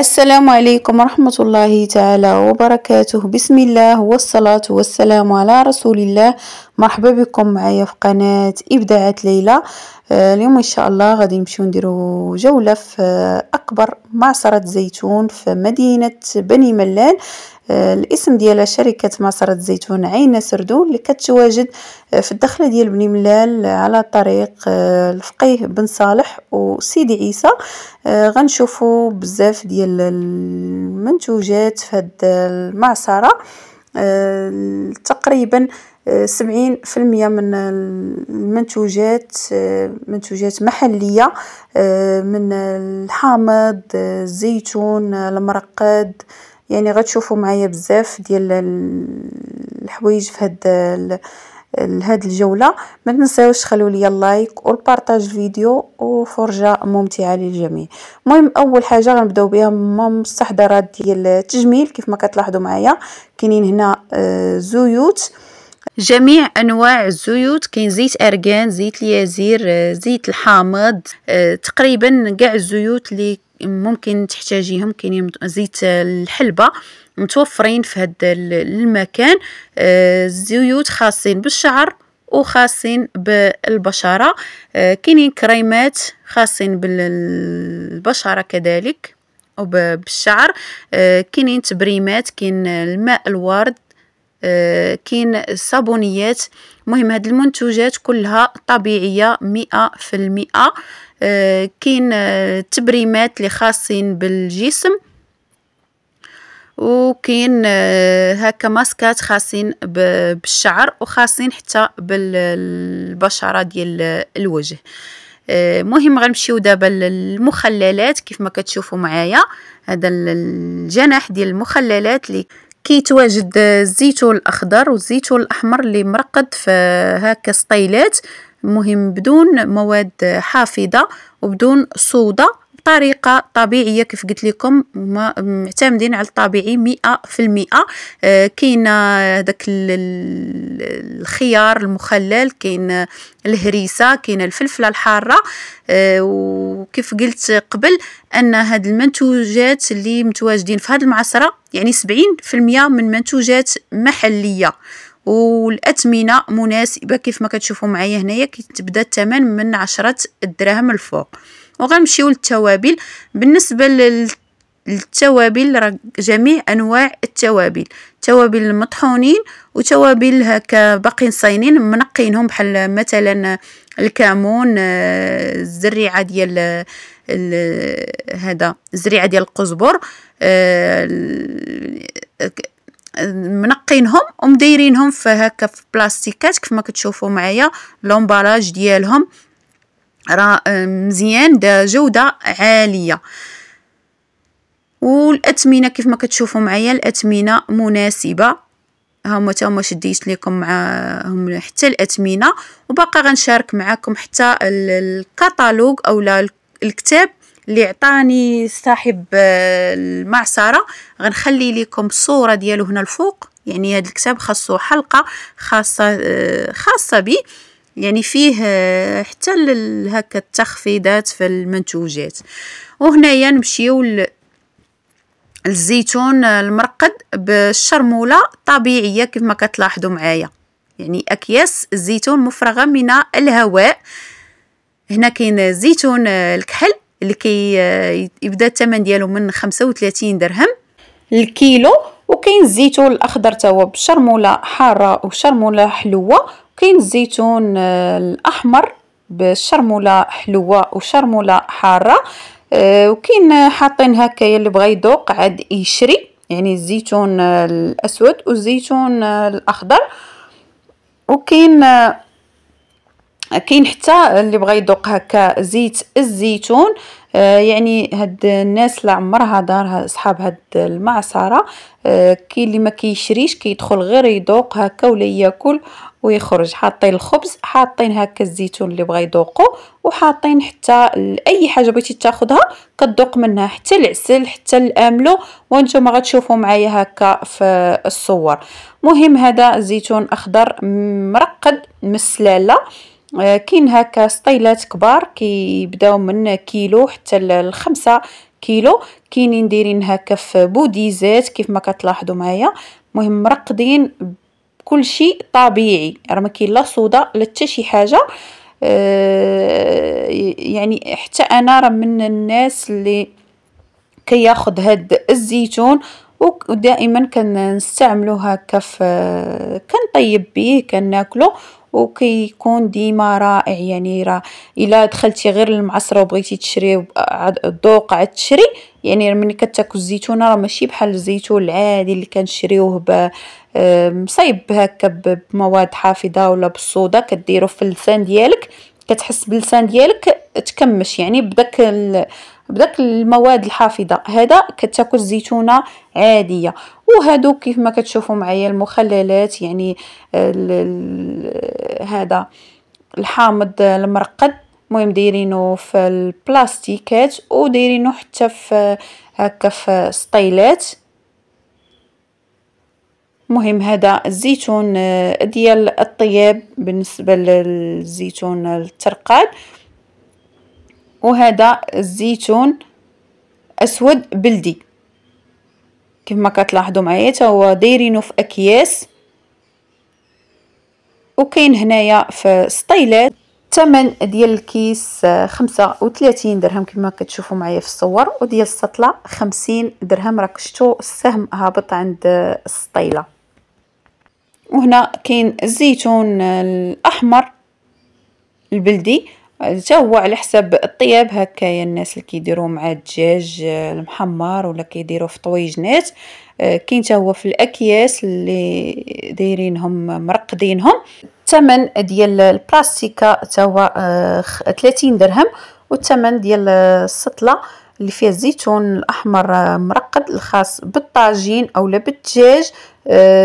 السلام عليكم ورحمة الله تعالى وبركاته. بسم الله والصلاة والسلام على رسول الله. مرحبا بكم معايا في قناة إبداعات ليلى. اليوم إن شاء الله غادي نمشيو نديرو جولة في أكبر معصرة زيتون في مدينة بني ملال. الاسم ديالها شركة معصرة زيتون عين سردون اللي كتواجد في الدخلة ديال بني ملال على طريق الفقيه بن صالح وسيدي عيسى. غنشوفوا بزاف ديال المنتوجات في هاد المعصرة. تقريبا 70% من المنتوجات منتوجات محلية، من الحامض، الزيتون، المرقد. يعني غتشوفوا معايا بزاف ديال الحوايج في هاد الجولة. ما تنساوش تخلوا لي اللايك والبارطاج الفيديو وفرجة ممتعة للجميع. المهم اول حاجة غنبداو بها مستحضرات ديال التجميل. كيف ما كتلاحظوا معايا كاينين هنا زيوت، جميع انواع الزيوت. كاين زيت ارغان، زيت اليازير، زيت الحامض، تقريبا كاع الزيوت اللي ممكن تحتاجيهم. كاينين زيت الحلبة متوفرين في هذا المكان. الزيوت خاصين بالشعر وخاصين بالبشرة. كاينين كريمات خاصين بالبشرة كذلك وبالشعر. كاينين تبريمات، كاين الماء الورد، كاين الصابونيات. مهم هاد المنتوجات كلها طبيعية 100%. كاين تبريمات اللي خاصين بالجسم، وكاين هكا ماسكات خاصين بالشعر وخاصين حتى بالبشرة ديال الوجه. مهم غنمشيو دابا للمخللات. كيف ما كتشوفوا معايا هذا الجناح ديال المخللات اللي كيتواجد الزيتون الاخضر والزيتون الاحمر اللي مرقد في هكا سطيلات. مهم بدون مواد حافظة وبدون صودا، بطريقة طبيعية كيف قلت لكم، معتمدين على الطبيعي 100%. كاين داك الخيار المخلل، كاين الهريسة، كاين الفلفلة الحارة. وكيف قلت قبل ان هاد المنتوجات اللي متواجدين في هاد المعصرة يعني 70% من منتوجات محلية، والأثمنة مناسبة. كيف ما كتشوفوا معايا هنايا كتبدا الثمن من 10 دراهم الفوق. وغنمشيو للتوابل. بالنسبة للتوابل راه جميع انواع التوابل، توابل المطحونين وتوابل هكا باقيين صاينين منقينهم، بحال مثلا الكمون، الزريعه ديال هذا الزريعه ديال القزبر، منقينهم ومدايرينهم في هكا في بلاستيكات. كيف ما كتشوفوا معايا لومبالاج ديالهم راه مزيان، دا جودة عالية. والأثمنة كيف ما كتشوفوا معايا الأثمنة مناسبة. هما تاهما شديت لكم معاهم حتى الأثمنة. وباقا غنشارك معكم حتى الكتالوج او الكتاب اللي عطاني صاحب المعصرة. غنخلي لكم الصورة ديالو هنا الفوق. يعني هذا الكتاب خاصو حلقة خاصة بي، يعني فيه حتى هكا التخفيضات في المنتوجات. وهنايا نمشيو الزيتون المرقد بالشرمولة طبيعية كيف ما كتلاحظوا معايا، يعني أكياس الزيتون مفرغة من الهواء. هنا كاين زيتون الكحل اللي يبدا الثمن ديالو من 35 درهم الكيلو. وكاين الزيتون الاخضر تا هو بشرموله حاره وشرموله حلوه. وكاين الزيتون الاحمر بالشرموله حلوه وشرموله حاره. وكاين حاطين هكايا اللي بغى يذوق عاد يشري، يعني الزيتون الاسود والزيتون الاخضر. وكاين حتى اللي بغى يذوق هكا زيت الزيتون. يعني هاد الناس اللي عمرها دارها اصحاب هاد المعصره، كاين اللي ما كيشريش كيدخل غير يذوق هكا ولا ياكل ويخرج. حاطين الخبز، حاطين هكا الزيتون اللي بغى يذوقو، وحاطين حتى اي حاجه بغيتي تاخذها كتذوق منها، حتى العسل حتى الاملو. وانتم غتشوفوا معايا هكا في الصور. مهم هذا زيتون اخضر مرقد من السلاله. كاين هكا سطيلات كبار كيبداو من كيلو حتى ل5 كيلو. كاينين دايرين هكا في بوديزات كيف ما كتلاحظوا معايا. المهم مرقدين كل شيء طبيعي، راه ما كاين لا صودا لا حتى شي حاجه. يعني حتى انا راه من الناس اللي كياخذ هاد الزيتون ودائما كنستعملو هكا في كنطيب به كناكلو وكيكون ديما رائع. يعني راه الا دخلتي غير للمعصره وبغيتي تشري الذوق عاد تشري، يعني ملي كتاكل الزيتونه راه ماشي بحال الزيتون العادي اللي كنشريوه مصايب هكا بمواد حافظه ولا بالصودا كديرو في اللسان ديالك، كتحس باللسان ديالك تكمش يعني بداك المواد الحافظه. هذا كتاكل الزيتونه عاديه. وهادو كيف ما كتشوفوا معايا المخللات، يعني هذا الحامض المرقد، المهم دايرينه في البلاستيكات ودايرينه حتى في هكا في سطيلات. مهم هذا الزيتون ديال الطياب بالنسبه للزيتون الترقاد، وهذا الزيتون اسود بلدي كيف ما كتلاحظوا معايا حتى هو دايرينه في اكياس. وكاين هنايا في سطيلات. الثمن ديال الكيس 35 درهم كما كتشوفوا معايا في الصور، وديال السطله 50 درهم. راك شفتوا السهم هابط عند السطيله. وهنا كاين الزيتون الاحمر البلدي حتى هو على حسب الطياب. هكايا الناس اللي كيديروه مع الدجاج المحمر ولا كيديروه في طويجنات، كاين حتى هو في الاكياس اللي دايرينهم مرقدينهم. الثمن ديال البلاستيكه حتى هو 30 درهم. والثمن ديال السطله اللي فيها الزيتون الاحمر مرقد الخاص بالطاجين اولا بالدجاج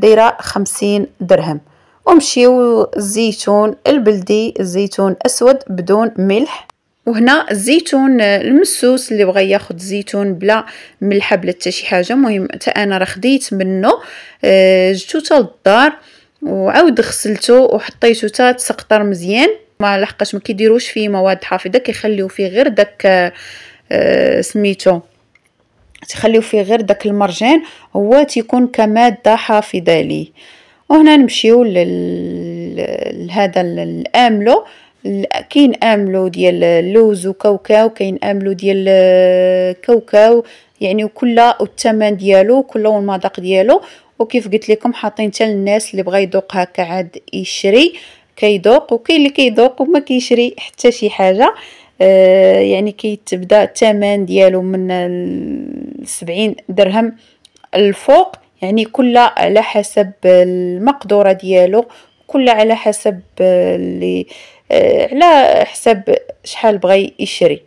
دايره 50 درهم. ومشيو الزيتون البلدي، الزيتون اسود بدون ملح. وهنا الزيتون المسوس اللي بغى ياخذ زيتون بلا ملح بلا حتى شي حاجه. المهم حتى انا راه خديت منه، جبتو حتى للدار وعاود غسلته وحطيته حتى تسقطر مزيان، ما لحقاش ما كيديروش فيه مواد حافظه، كيخليو فيه غير داك سميتو تخليو فيه غير داك المرجان، هو تيكون كماده حافظه ليه. وهنا نمشيو لهذا الاملو. كاين املو ديال اللوز وكاوكاو، كاين املو ديال كاوكاو، يعني وكل الثمن ديالو كل والمذاق ديالو. وكيف قلت لكم حاطين حتى للناس اللي بغى يذوق هكا عاد يشري كيذوق، وكاين اللي كيذوق وما كيشري حتى شي حاجه. يعني كيتبدا الثمن ديالو من 70 درهم الفوق، يعني كل على حسب المقدوره ديالو، كل على حسب اللي على حسب شحال بغى يشري.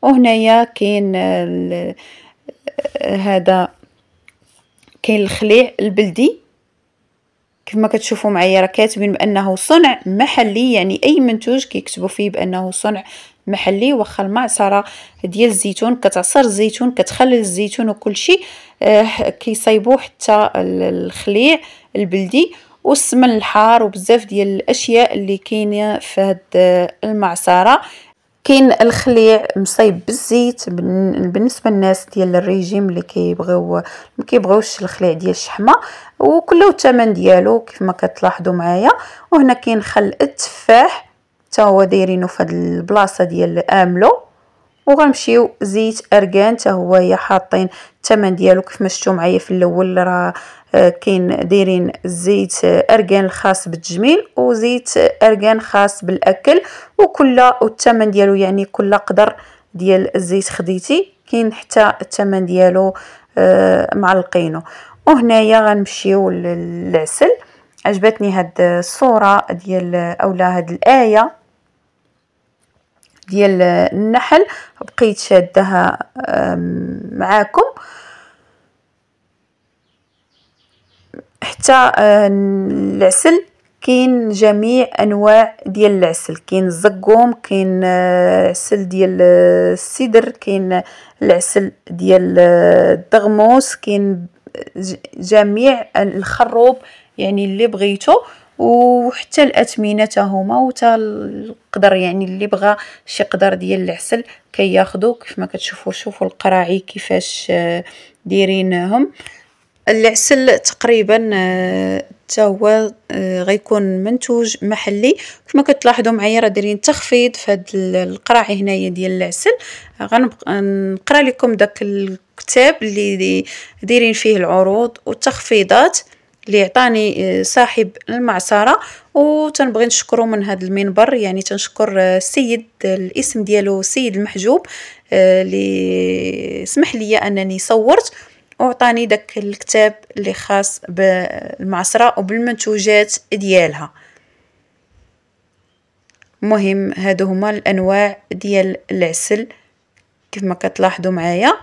وهنايا كاين هذا كاين الخليع البلدي كيف ما كتشوفوا معايا راه كاتبين بانه صنع محلي، يعني اي منتوج كيكتبوا فيه بانه صنع محلي. واخا المعصره ديال الزيتون كتعصر الزيتون كتخلل الزيتون وكل شيء، كيصايبوا حتى الخليع البلدي والسمن الحار وبزاف ديال الاشياء اللي كاينه في هاد المعصره. كاين الخليع مصايب بالزيت بالنسبه للناس ديال الريجيم اللي ما كيبغيوش الخليع ديال الشحمه، وكله الثمن ديالو كيف ما كتلاحظوا معايا. وهنا كاين خل التفاح حتى هو دايرينه في هاد البلاصه ديال املو. وغنمشيو زيت ارغان حتى هو حاطين الثمن ديالو كيف ما شفتوا معايا في الاول. راه كاين دايرين زيت ارغان الخاص بالتجميل وزيت ارغان خاص بالاكل، وكل الثمن ديالو يعني كل قدر ديال الزيت خديتي كاين حتى الثمن ديالو معلقينه. وهنايا غنمشيو للعسل. عجبتني هاد الصوره ديال اولا هاد الايه ديال النحل، بقيت شادها معاكم. حتى العسل كاين جميع انواع ديال العسل، كاين الزقوم، كاين عسل ديال السدر، كاين العسل ديال الدغموس، كاين جميع الخروب يعني اللي بغيتو. وحتى الاثمنه هما وتا القدر، يعني اللي بغى شي قدر ديال العسل كياخذوا. كيف ما كتشوفوا شوفوا القراعي كيفاش دايرينهم. العسل تقريبا حتى هو غيكون منتوج محلي. كما كتلاحظوا معايا راه دايرين تخفيض في هاد القراعي هنايا ديال العسل. غنبقى نقرا لكم داك الكتاب اللي دايرين فيه العروض والتخفيضات اللي عطاني صاحب المعصره. وتنبغي نشكرو من هذا المنبر، يعني تنشكر السيد الاسم ديالو سيد المحجوب اللي سمح لي انني صورت وعطاني داك الكتاب اللي خاص بالمعصره وبالمنتوجات ديالها. مهم هادو هما الانواع ديال العسل كيف ما كتلاحظوا معايا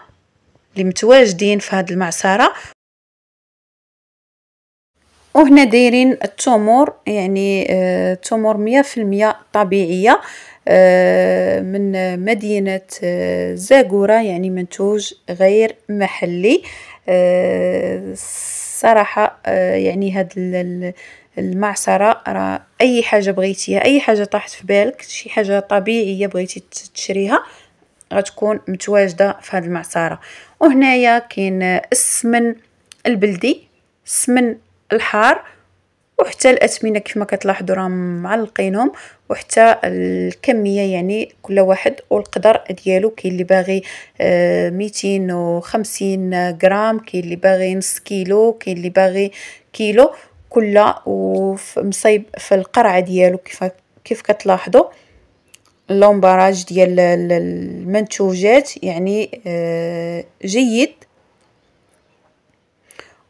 اللي متواجدين في هاد المعصره. وهنا دايرين التمور، يعني تمور 100% طبيعيه من مدينه زاغوره، يعني منتوج غير محلي. صراحه يعني هاد المعصره راه اي حاجه بغيتيها، اي حاجه طاحت في بالك شي حاجه طبيعيه بغيتي تشريها غتكون متواجده في هاد المعصره. وهنايا كاين السمن البلدي، السمن الحار، وحتى الاثمنه كيف ما كتلاحظوا راه معلقينهم، وحتى الكميه يعني كل واحد والقدر ديالو. كاين اللي باغي 250 غرام، كاين اللي باغي نص كيلو، كاين اللي باغي كيلو، كل ومصيب في القرعه ديالو. كيف كتلاحظوا اللومبراج ديال المنتوجات يعني جيد.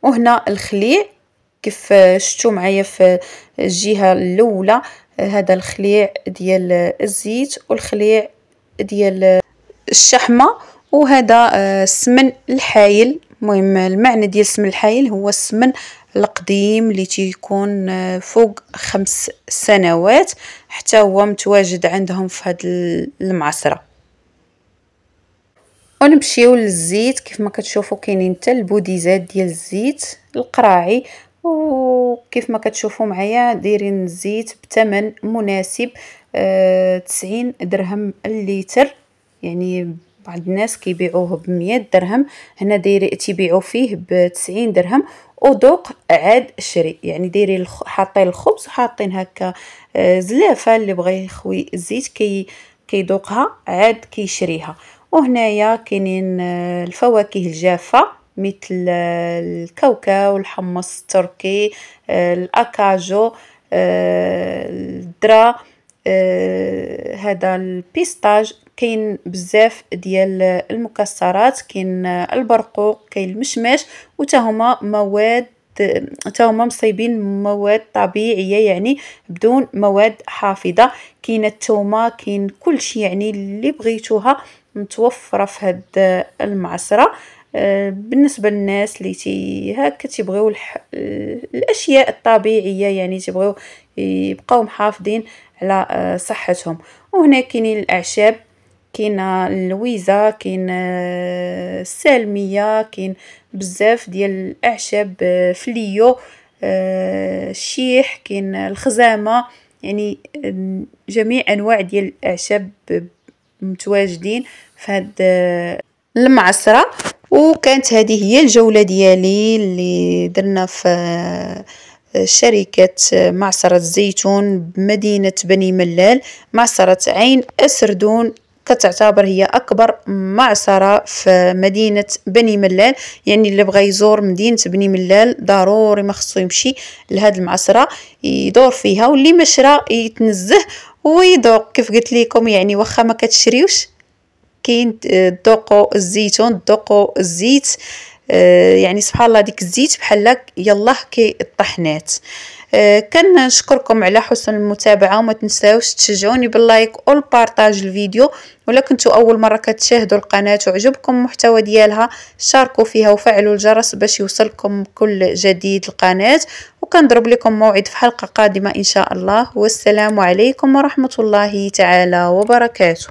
وهنا الخليع كيف شفتوا معايا في الجهه الاولى، هذا الخليع ديال الزيت والخليع ديال الشحمه. وهذا السمن الحايل. المهم المعنى ديال السمن الحايل هو السمن القديم اللي تيكون فوق 5 سنوات، حتى هو متواجد عندهم في هاد المعصره. ونمشيو للزيت. كيف ما كتشوفوا كاينين حتى البوديزات ديال الزيت القراعي، وكيف ما كتشوفوا معايا دايرين الزيت بثمن مناسب 90 درهم اللتر. يعني بعض الناس كيبيعوه ب100 درهم، هنا تيبيعوا فيه ب90 درهم. ودوق عاد شري، يعني دايرين حاطين الخبز وحاطين هكا زلافه اللي بغى يخوي الزيت كيذوقها عاد كيشريها. وهنايا كاينين الفواكه الجافه مثل الكاوكاو، الحمص التركي، الاكاجو، الذره، هذا البيستاج. كاين بزاف ديال المكسرات، كاين البرقوق، كاين المشماش، وتا هما مواد مصيبين مواد طبيعيه يعني بدون مواد حافظه. كاين الثومه، كاين كل شيء يعني اللي بغيتوها متوفره في هاد المعصره. بالنسبه للناس اللي هكا تيبغيو الاشياء الطبيعيه، يعني تيبغيو يبقاو محافظين على صحتهم. وهنا كاينين الاعشاب، كاين اللويزه، كاين السالميه، كاين بزاف ديال الاعشاب، فليو، الشيح، كاين الخزامه، يعني جميع انواع ديال الاعشاب متواجدين في هاد المعصره. وكانت هذه هي الجوله ديالي اللي درنا في شركة معصرة الزيتون بمدينة بني ملال. معصرة عين السردون كتعتبر هي أكبر معصرة في مدينة بني ملال، يعني اللي بغى يزور مدينة بني ملال ضروري ما خصو يمشي لهاد المعصرة يدور فيها، واللي مشرى يتنزه ويذوق. كيف قلت لكم يعني واخا ما كتشريوش كاين ذوقوا الزيتون، ذوقوا الزيت، يعني سبحان الله ديك الزيت بحال يلاه كي الطحنات. كنشكركم على حسن المتابعه، وما تنساوش تشجعوني باللايك والبارطاج الفيديو. ولا كنتوا اول مره كتشاهدوا القناه وعجبكم المحتوى ديالها شاركوا فيها وفعلوا الجرس باش يوصلكم كل جديد القناه. وكنضرب لكم موعد في حلقه قادمه ان شاء الله، والسلام عليكم ورحمه الله تعالى وبركاته.